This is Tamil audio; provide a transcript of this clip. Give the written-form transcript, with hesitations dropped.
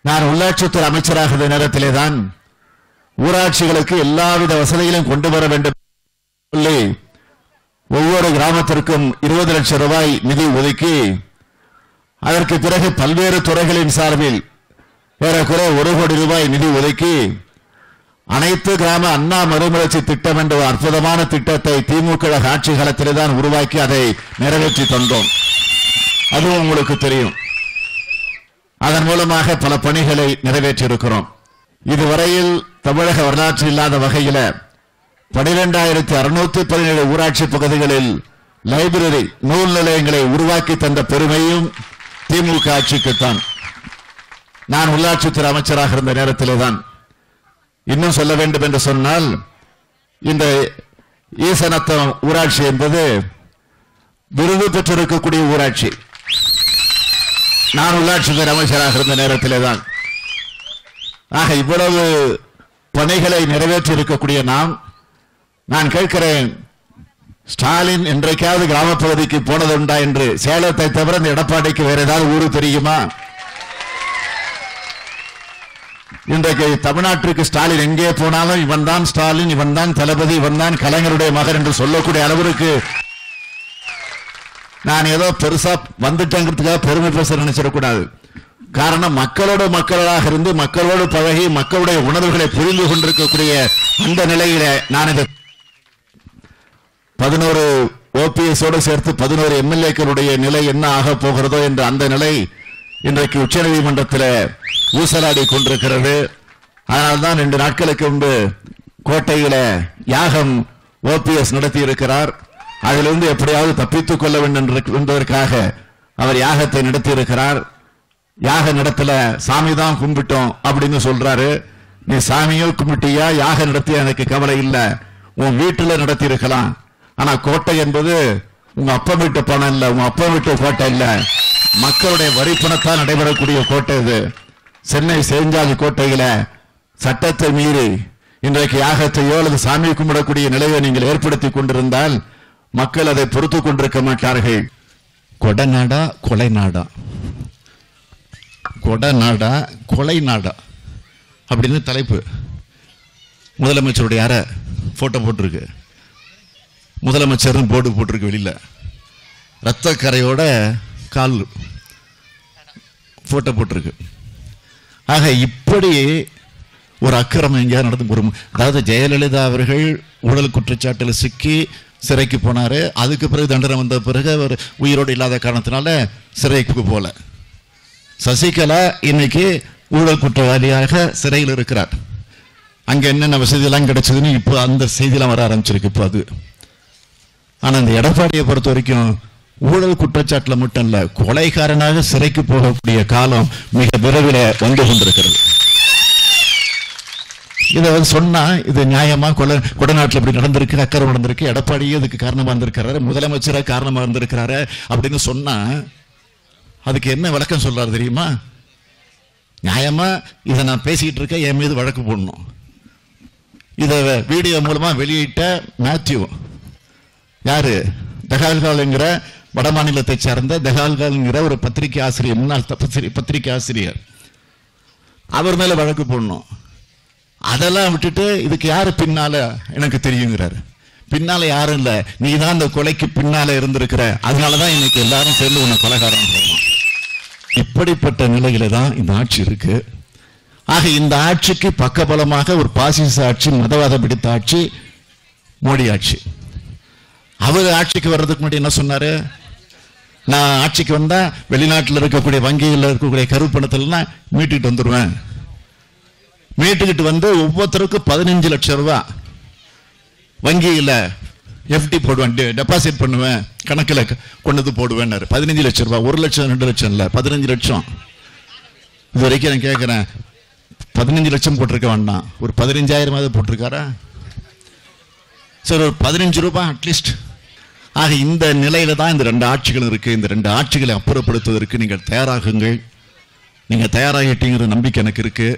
நான் உள்ளாட்சித்துறை அமைச்சராக இருந்த நேரத்திலே தான் ஊராட்சிகளுக்கு எல்லாவித வசதிகளையும் கொண்டு வர வேண்டும் சொல்லி ஒவ்வொரு கிராமத்திற்கும் 20 லட்சம் ரூபாய் நிதி ஒதுக்கி அதற்கு பிறகு பல்வேறு துறைகளின் சார்பில் ஏறக்குறைய 1 கோடி ரூபாய் நிதி ஒதுக்கி அனைத்து கிராம அண்ணா மறுமலர்ச்சி திட்டம் என்ற அற்புதமான திட்டத்தை திமுக ஆட்சி காலத்திலே தான் உருவாக்கி அதை நிறைவேற்றி தந்தோம். அதுவும் உங்களுக்கு தெரியும். அதன் மூலமாக பல பணிகளை நிறைவேற்றி இருக்கிறோம். இதுவரையில் தமிழக வரலாற்று இல்லாத வகையில் 12,617 ஊராட்சி பகுதிகளில் லைப்ரரி நூல் நிலையங்களை உருவாக்கி தந்த பெருமையும் திமுக ஆட்சிக்குத்தான். நான் உள்ளாட்சித்துறை அமைச்சராக இருந்த நேரத்திலே தான். இன்னும் சொல்ல வேண்டும் என்று சொன்னால் இந்த ஈசனத்தம் ஊராட்சி என்பது விருது பெற்றிருக்கக்கூடிய ஊராட்சி. நான் உள்ளாட்சித்துறை அமைச்சராக இருந்த நேரத்திலே தான். ஆக இவ்வளவு பணிகளை நிறைவேற்றி இருக்கக்கூடிய நான் கேட்கிறேன், ஸ்டாலின் என்றைக்காவது கிராமப்பகுதிக்கு போனதுண்டா என்று? சேலத்தை தவிர இந்த எடப்பாடிக்கு வேற ஏதாவது ஊரு தெரியுமா? இன்றைக்கு தமிழ்நாட்டிற்கு ஸ்டாலின் எங்கே போனாலும் இவன் தான் ஸ்டாலின், இவன் தான் தளபதி, இவன் தான் கலைஞருடைய மகன் என்று சொல்லக்கூடிய அளவிற்கு நான் ஏதோ பெருசா வந்துட்டேங்கிறதுக்காக பெருமை பேச நினைச்சிடக்கூடாது. காரணம், மக்களாக இருந்து மக்களோடு பழகி மக்களுடைய உணர்வுகளை புரிந்து கொண்டிருக்கக்கூடிய அந்த நிலையில நான் இந்த 11 ஓபிஎஸோடு சேர்த்து 11 எம்எல்ஏக்களுடைய நிலை என்ன ஆக போகிறதோ என்ற அந்த நிலை இன்றைக்கு உச்சநீதிமன்றத்தில் ஊசலாடி கொண்டிருக்கிறது. அதனால்தான் 2 நாட்களுக்கு முன்பு கோட்டையில யாகம் ஓபிஎஸ் நடத்தி இருக்கிறார். அதிலிருந்து எப்படியாவது தப்பித்துக் கொள்ள வேண்டும் என்பதற்காக அவர் யாகத்தை நடத்தி இருக்கிறார். யாக நடத்தல, சாமி தான் கும்பிட்டோம் அப்படின்னு சொல்றாரு. நீ சாமியோ கும்பிட்டியா யாக நடத்தியா எனக்கு கவலை இல்லை, உன் வீட்டுல நடத்தி இருக்கலாம். ஆனா கோட்டை என்பது உங்க அப்பா வீட்டு பணம் இல்ல, உங்க அப்பா வீட்டு கோட்டை இல்ல, மக்களுடைய வரி பணத்தால் நடைபெறக்கூடிய கோட்டை இது. சென்னை சேஞ்சாதி கோட்டையில சட்டத்தை மீறி இன்றைக்கு யாகத்தையோ அல்லது சாமி கும்பிடக்கூடிய நிலையை நீங்கள் ஏற்படுத்தி கொண்டிருந்தால் மக்கள் அதை பொறுத்துக் கொண்டிருக்க மாட்டார்கள். கொடநாடா கொலை நாடா, கொடநாடா கொலை நாடா அப்படின்னு தலைப்பு. முதலமைச்சருடைய அறை போட்டோ போட்டிருக்கு, முதலமைச்சர் போர்டு போட்டிருக்கு, வெளியில ரத்த கரையோட கால் போட்டோ போட்டிருக்கு. ஆக இப்படி ஒரு அக்கிரமம் எங்கேயா நடந்து, அதாவது ஜெயலலிதா அவர்கள் ஊழல் குற்றச்சாட்டில் சிக்கி சிறைக்கு போனாரு. அதுக்கு பிறகு தண்டனை வந்த பிறகு அவர் உயிரோடு இல்லாத காரணத்தினால சிறைக்கு போல. சசிகலா இன்னைக்கு ஊழல் குற்றவாளியாக சிறையில் இருக்கிறார். அங்க என்னென்ன வசதியெல்லாம் கிடைச்சதுன்னு இப்போ அந்த செய்தியெல்லாம் வர ஆரம்பிச்சிருக்கு இப்போ அது. ஆனா இந்த எடப்பாடியை பொறுத்த வரைக்கும் ஊழல் குற்றச்சாட்டுல மட்டும் இல்ல, கொலைகாரனாக சிறைக்கு போகக்கூடிய காலம் மிக விரைவில் வந்து கொண்டிருக்கிறது. இதை சொன்னா இது நியாயமா? கொடநாட்டில் இப்படி நடந்திருக்கு, அக்கறை நடந்திருக்கு, எடப்பாடியே இதுக்கு காரணமா இருந்திருக்கிறாரு, முதலமைச்சராக காரணமா இருந்திருக்கிறாரு அப்படின்னு சொன்னா அதுக்கு என்ன விளக்கம் சொல்றாரு தெரியுமா? நியாயமா இதை நான் பேசிக்கிட்டு இருக்க, என் மீது வழக்கு போடணும். இதை வீடியோ மூலமா வெளியிட்ட மேத்யூ, யாரு, தெஹால்கால்ங்கிற வட மாநிலத்தை சார்ந்த தெஹால்கால்ங்கிற ஒரு பத்திரிகை ஆசிரியர், முன்னாள் பத்திரிகை ஆசிரியர், அவர் மேல வழக்கு போடணும். அதெல்லாம் விட்டுட்டு இதுக்கு யாரு பின்னால எனக்கு தெரியுங்கிறாரு. பின்னால யாரும் இல்ல, நீ தான் இந்த கொலைக்கு பின்னால இருந்திருக்கிற, அதனாலதான் இன்னைக்கு எல்லாரும் சேர்ந்து உன்னை கொலைகாரம் போடணும். இப்படிப்பட்ட நிலையில தான் இந்த ஆட்சி இருக்கு. ஆக இந்த ஆட்சிக்கு பக்கபலமாக ஒரு பாசிச ஆட்சி, மதவாத பிடித்த ஆட்சி மோடி ஆட்சி. அவர் ஆட்சிக்கு வர்றதுக்கு முன்னாடி என்ன சொன்னாரு? நான் ஆட்சிக்கு வந்தா வெளிநாட்டில் இருக்கக்கூடிய வங்கியில் இருக்கக்கூடிய கருப்பணத்திலாம் மீட்டுக்கிட்டு வந்துடுவேன். மீட்டுக்கிட்டு வந்து ஒவ்வொருத்தருக்கும் 15 லட்சம் ரூபாய் வங்கியில் எஃப்டி போடுவேன், டெபாசிட் பண்ணுவேன், கணக்கில் கொண்டு போடுவேன். 15 லட்சம் ரூபாய், 1 லட்சம் 2 லட்சம் இல்ல, 15 லட்சம். இது வரைக்கும் நான் கேட்கிறேன், 15 லட்சம் போட்டிருக்க வேண்டாம், ஒரு 15,000 போட்டிருக்காரா? சரி, ஒரு 15 ரூபாய் அட்லீஸ்ட். ஆக இந்த நிலையில தான் இந்த 2 ஆட்சிகள் இருக்கு. இந்த 2 ஆட்சிகளை அப்புறப்படுத்துவதற்கு நீங்கள் தயாராகுங்கள். நீங்க தயாராகிட்டீங்கிற நம்பிக்கை எனக்கு இருக்கு.